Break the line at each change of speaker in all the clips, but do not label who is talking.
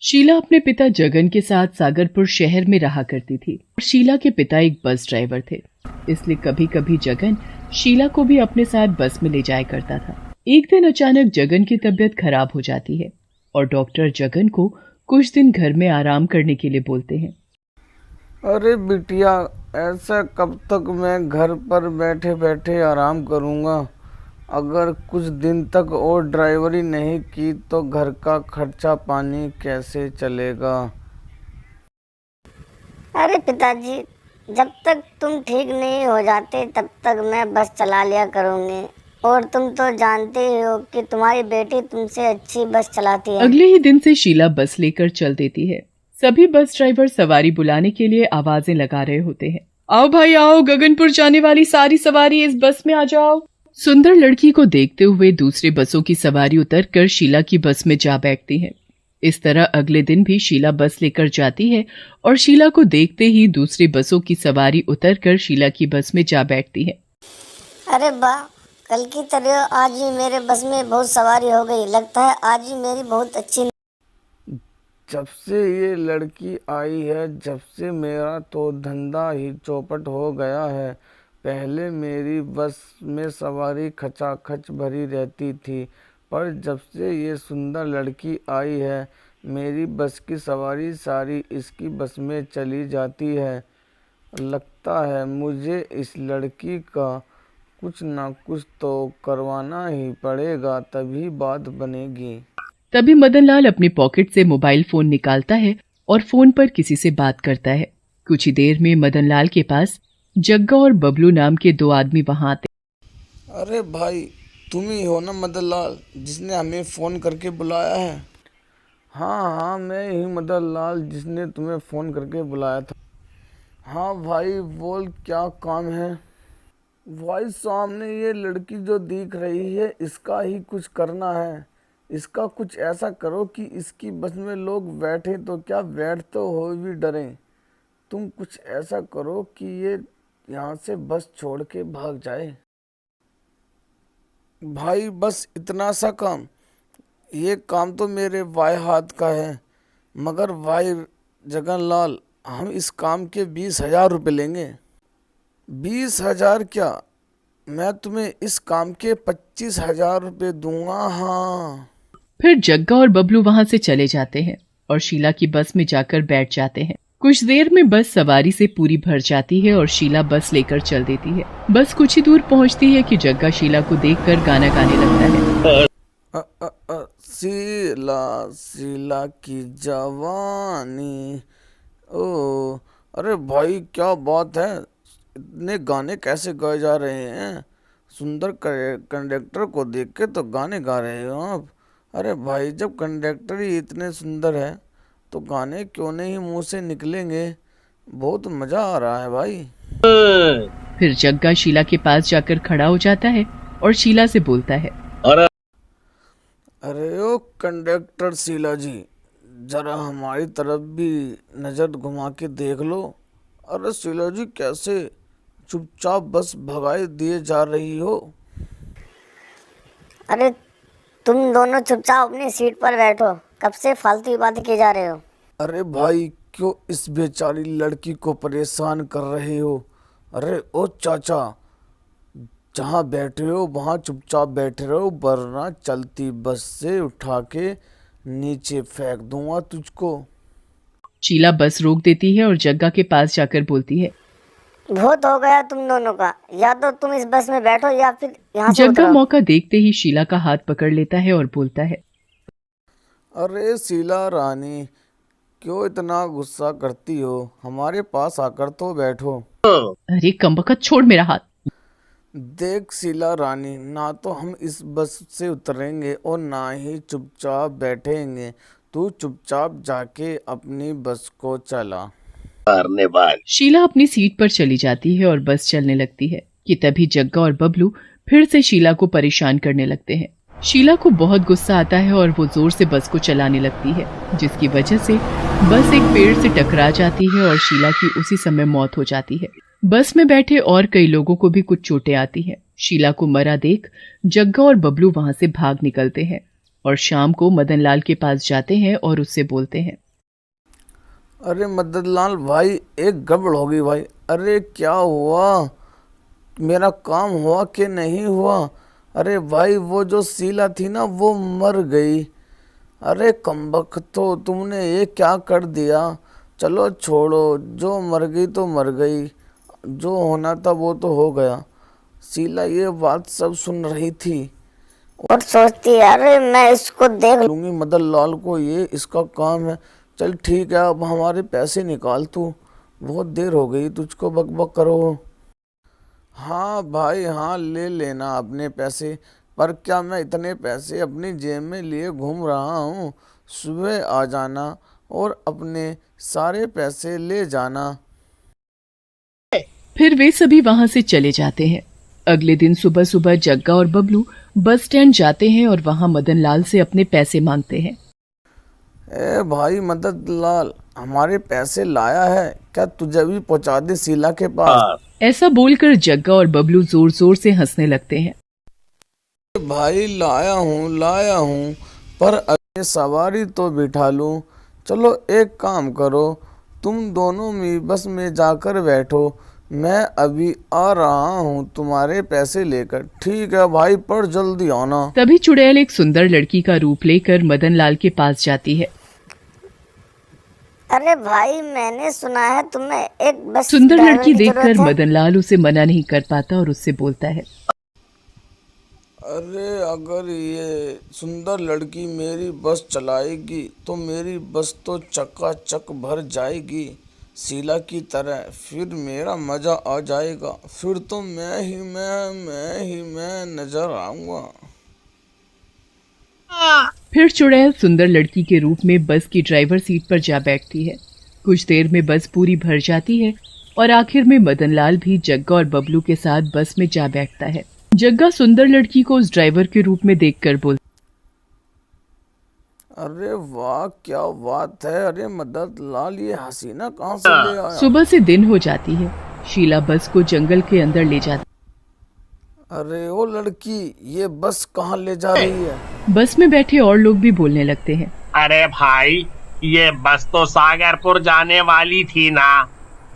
शीला अपने पिता जगन के साथ सागरपुर शहर में रहा करती थी और शीला के पिता एक बस ड्राइवर थे, इसलिए कभी कभी जगन शीला को भी अपने साथ बस में ले जाया करता था। एक दिन अचानक जगन की तबीयत खराब हो जाती है और डॉक्टर जगन को कुछ दिन घर में आराम करने के लिए बोलते हैं।
अरे बिटिया, ऐसा कब तक मैं घर पर बैठे बैठे आराम करूँगा। अगर कुछ दिन तक और ड्राइवरी नहीं की तो घर का खर्चा पानी कैसे चलेगा।
अरे पिताजी, जब तक तुम ठीक नहीं हो जाते तब तक मैं बस चला लिया करूँगी। और तुम तो जानते ही हो कि तुम्हारी बेटी तुमसे अच्छी बस चलाती है।
अगले ही दिन से शीला बस लेकर चल देती है। सभी बस ड्राइवर सवारी बुलाने के लिए आवाजें लगा रहे होते हैं। आओ भाई आओ, गगनपुर जाने वाली सारी सवारी इस बस में आ जाओ। सुंदर लड़की को देखते हुए दूसरी बसों की सवारी उतरकर शीला की बस में जा बैठती है। इस तरह अगले दिन भी शीला बस लेकर जाती है और शीला को देखते ही दूसरी बसों की सवारी उतरकर शीला की बस में जा बैठती है।
अरे वाह, कल की तरह आज ही मेरे बस में बहुत सवारी हो गई। लगता है आज ही मेरी बहुत अच्छी।
जब से ये लड़की आई है, जब से मेरा तो धंधा ही चौपट हो गया है। पहले मेरी बस में सवारी खचाखच भरी रहती थी, पर जब से ये सुंदर लड़की आई है मेरी बस की सवारी सारी इसकी बस में चली जाती है। लगता है मुझे इस लड़की का कुछ ना कुछ तो करवाना ही पड़ेगा, तभी बात बनेगी।
तभी मदनलाल अपने पॉकेट से मोबाइल फोन निकालता है और फोन पर किसी से बात करता है। कुछ ही देर में मदनलाल के पास जग्गा और बबलू नाम के दो आदमी वहां आते।
अरे भाई, तुम ही हो ना मदनलाल, जिसने हमें फ़ोन करके बुलाया है? हाँ, मैं ही मदनलाल, जिसने तुम्हें फ़ोन करके बुलाया था। हाँ भाई बोल, क्या काम है? भाई सामने ये लड़की जो दिख रही है इसका ही कुछ करना है। इसका कुछ ऐसा करो कि इसकी बस में लोग बैठे तो क्या, बैठ तो हो भी डरें। तुम कुछ ऐसा करो कि ये यहाँ से बस छोड़ के भाग जाए। भाई बस इतना सा काम? ये काम तो मेरे वाई हाथ का है, मगर भाई जगनलाल, हम इस काम के 20,000 रुपये लेंगे। 20,000 क्या, मैं तुम्हें इस काम के 25,000 रुपये दूंगा। हाँ।
फिर जग्गा और बबलू वहां से चले जाते हैं और शीला की बस में जाकर बैठ जाते हैं। कुछ देर में बस सवारी से पूरी भर जाती है और शीला बस लेकर चल देती है। बस कुछ ही दूर पहुंचती है कि जग्गा शीला को देखकर गाना गाने लगता है।
शीला शीला की जवानी। ओ, अरे भाई क्या बात है, इतने गाने कैसे गाए जा रहे हैं? सुंदर कंडक्टर को देख के तो गाने गा रहे हो आप। अरे भाई, जब कंडक्टर ही इतने सुंदर है तो गाने क्यों नहीं मुंह से निकलेंगे। बहुत मजा आ रहा है भाई।
फिर जग्गा शीला के पास जाकर खड़ा हो जाता है और शीला से बोलता है,
अरे ओ कंडक्टर शीला जी, जरा हमारी तरफ भी नजर घुमा के देख लो। अरे शीला जी, कैसे चुपचाप बस भगाए दिए जा रही हो?
अरे तुम दोनों चुपचाप अपनी सीट पर बैठो, कब से फालतू बातें किए जा रहे हो।
अरे भाई, क्यों इस बेचारी लड़की को परेशान कर रहे हो? अरे ओ चाचा, जहाँ बैठे हो वहाँ चुपचाप बैठे रहो, वरना चलती बस से उठा के नीचे फेंक दूंगा तुझको।
शीला बस रोक देती है और जग्गा के पास जाकर बोलती है,
बहुत हो गया तुम दोनों का, या तो तुम इस बस में बैठो या फिर यहाँ से
जग्गा
उतरो।
मौका देखते ही शीला का हाथ पकड़ लेता है और बोलता है,
अरे शीला रानी, क्यों इतना गुस्सा करती हो? हमारे पास आकर तो बैठो।
अरे कमबख्त, छोड़ मेरा हाथ।
देख शीला रानी, ना तो हम इस बस से उतरेंगे और ना ही चुपचाप बैठेंगे। तू चुपचाप जाके अपनी बस को चला।
शीला अपनी सीट पर चली जाती है और बस चलने लगती है कि तभी जग्गा और बबलू फिर से शीला को परेशान करने लगते हैं। शीला को बहुत गुस्सा आता है और वो जोर से बस को चलाने लगती है, जिसकी वजह से बस एक पेड़ से टकरा जाती है और शीला की उसी समय मौत हो जाती है। बस में बैठे और कई लोगों को भी कुछ चोटें आती हैं। शीला को मरा देख जग्गा और बबलू वहां से भाग निकलते हैं और शाम को मदन लाल के पास जाते हैं और उससे बोलते हैं।
अरे मदन लाल भाई, एक गड़बड़ हो गई भाई। अरे क्या हुआ, मेरा काम हुआ कि नहीं हुआ? अरे भाई, वो जो शीला थी ना, वो मर गई। अरे कमबख्त, तो तुमने ये क्या कर दिया? चलो छोड़ो, जो मर गई तो मर गई, जो होना था वो तो हो गया। शीला ये बात सब सुन रही थी
और सोचती है, अरे मैं इसको देख
लूंगी मदन लाल को, ये इसका काम है। चल ठीक है, अब हमारे पैसे निकाल तू, बहुत देर हो गई तुझको बकबक करो। हाँ भाई हाँ, ले लेना अपने पैसे, पर क्या मैं इतने पैसे अपनी जेब में लिए घूम रहा हूँ? सुबह आ जाना और अपने सारे पैसे ले जाना।
फिर वे सभी वहां से चले जाते हैं। अगले दिन सुबह सुबह जग्गा और बबलू बस स्टैंड जाते हैं और वहां मदन लाल से अपने पैसे मांगते हैं।
ए भाई मदन लाल, हमारे पैसे लाया है क्या? तुझे भी पहुंचा दे शीला के पास।
ऐसा बोलकर जग्गा और बबलू जोर जोर से हंसने लगते हैं।
भाई लाया हूँ, पर अगले सवारी तो बिठा लूं। चलो एक काम करो, तुम दोनों में बस में जाकर बैठो, मैं अभी आ रहा हूँ तुम्हारे पैसे लेकर। ठीक है भाई, पर जल्दी आना।
तभी चुड़ैल एक सुंदर लड़की का रूप लेकर मदन लाल के पास जाती है।
अरे भाई, मैंने सुना है तुम्हें एक बस
सुंदर
ड्राइवर
लड़की
की
देखकर
जरूरत है।
मदन लाल उसे मना नहीं कर पाता और उससे बोलता है।
अरे अगर ये सुंदर लड़की मेरी बस चलाएगी तो मेरी बस तो चकाचक भर जाएगी शीला की तरह, फिर मेरा मजा आ जाएगा, फिर तो मैं ही मैं नजर आऊंगा।
फिर चुड़ैल सुंदर लड़की के रूप में बस की ड्राइवर सीट पर जा बैठती है। कुछ देर में बस पूरी भर जाती है और आखिर में मदन लाल भी जग्गा और बबलू के साथ बस में जा बैठता है। जग्गा सुंदर लड़की को उस ड्राइवर के रूप में देखकर बोलता,
अरे वाह क्या बात है। अरे मदन लाल, ये हसीना कहाँ से ले आया?
सुबह से दिन हो जाती है। शीला बस को जंगल के अंदर ले जाती।
अरे ओ लड़की, ये बस कहाँ ले जा रही है?
बस में बैठे और लोग भी बोलने लगते हैं।
अरे भाई, ये बस तो सागरपुर जाने वाली थी ना,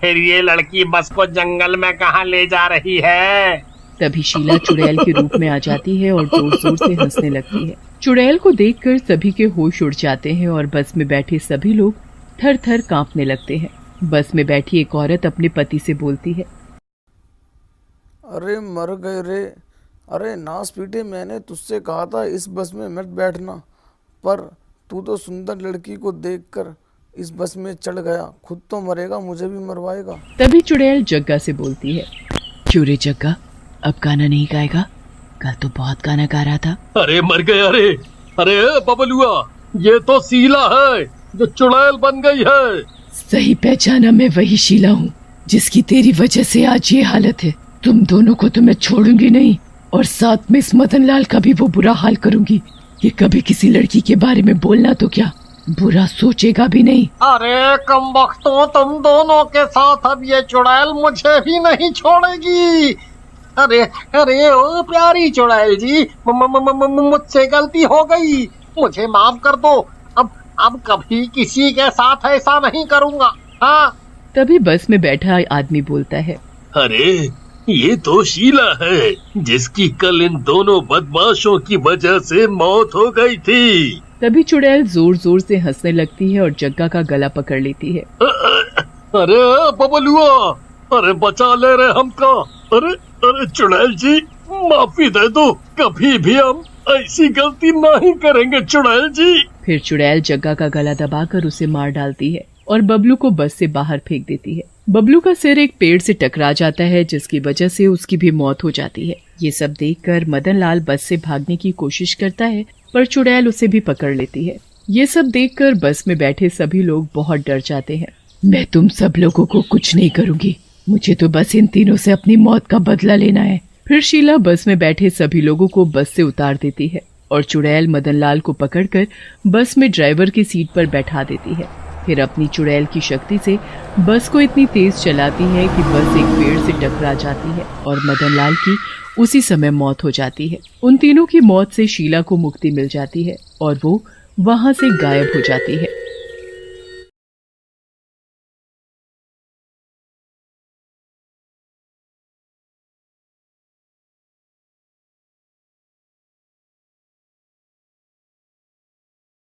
फिर ये लड़की बस को जंगल में कहाँ ले जा रही है?
तभी शीला चुड़ैल के रूप में आ जाती है और जोर जोर से हंसने लगती है। चुड़ैल को देखकर सभी के होश उड़ जाते हैं और बस में बैठे सभी लोग थर थर कांपने लगते हैं। बस में बैठी एक औरत अपने पति से बोलती है।
अरे मर गए रे। अरे नास पीटे, मैंने तुझसे कहा था इस बस में मत बैठना, पर तू तो सुंदर लड़की को देखकर इस बस में चढ़ गया। खुद तो मरेगा, मुझे भी मरवाएगा।
तभी चुड़ैल जग्गा से बोलती है। क्यों रे जग्गा, अब गाना नहीं गाएगा? कल तो बहुत गाना गा रहा था।
अरे मर गया रे। अरे बबलुआ, ये तो शीला है जो चुड़ैल बन गई है।
सही पहचाना, मैं वही शीला हूँ जिसकी तेरी वजह से आज ये हालत है। तुम दोनों को तो मैं छोड़ूंगी नहीं, और साथ में इस मदन लाल का भी वो बुरा हाल करूंगी। ये कभी किसी लड़की के बारे में बोलना तो क्या, बुरा सोचेगा भी नहीं।
अरे कमबख्तों, तुम दोनों के साथ अब ये चुड़ैल मुझे भी नहीं छोड़ेगी। अरे अरे ओ प्यारी चुड़ैल जी, मुझसे गलती हो गई, मुझे माफ कर दो। अब कभी किसी के साथ ऐसा नहीं करूँगा। हाँ।
तभी बस में बैठा आदमी बोलता है।
अरे ये तो शीला है जिसकी कल इन दोनों बदमाशों की वजह से मौत हो गई थी।
तभी चुड़ैल जोर जोर से हंसने लगती है और जग्गा का गला पकड़ लेती है।
अरे बबलुआ, अरे बचा ले रहे हमका। अरे अरे चुड़ैल जी, माफी दे दो, कभी भी हम ऐसी गलती नहीं करेंगे चुड़ैल जी।
फिर चुड़ैल जग्गा का गला दबाकर उसे मार डालती है और बबलू को बस से बाहर फेंक देती है। बबलू का सिर एक पेड़ से टकरा जाता है, जिसकी वजह से उसकी भी मौत हो जाती है। ये सब देखकर मदन लाल बस से भागने की कोशिश करता है, पर चुड़ैल उसे भी पकड़ लेती है। ये सब देखकर बस में बैठे सभी लोग बहुत डर जाते हैं। मैं तुम सब लोगों को कुछ नहीं करूंगी, मुझे तो बस इन तीनों से अपनी मौत का बदला लेना है। फिर शीला बस में बैठे सभी लोगों को बस से उतार देती है और चुड़ैल मदन लाल को पकड़कर बस में ड्राइवर की सीट पर बैठा देती है। फिर अपनी चुड़ैल की शक्ति से बस को इतनी तेज चलाती है कि बस एक पेड़ से टकरा जाती है और मदन लाल की उसी समय मौत हो जाती है। उन तीनों की मौत से शीला को मुक्ति मिल जाती है और वो वहां से गायब हो जाती है।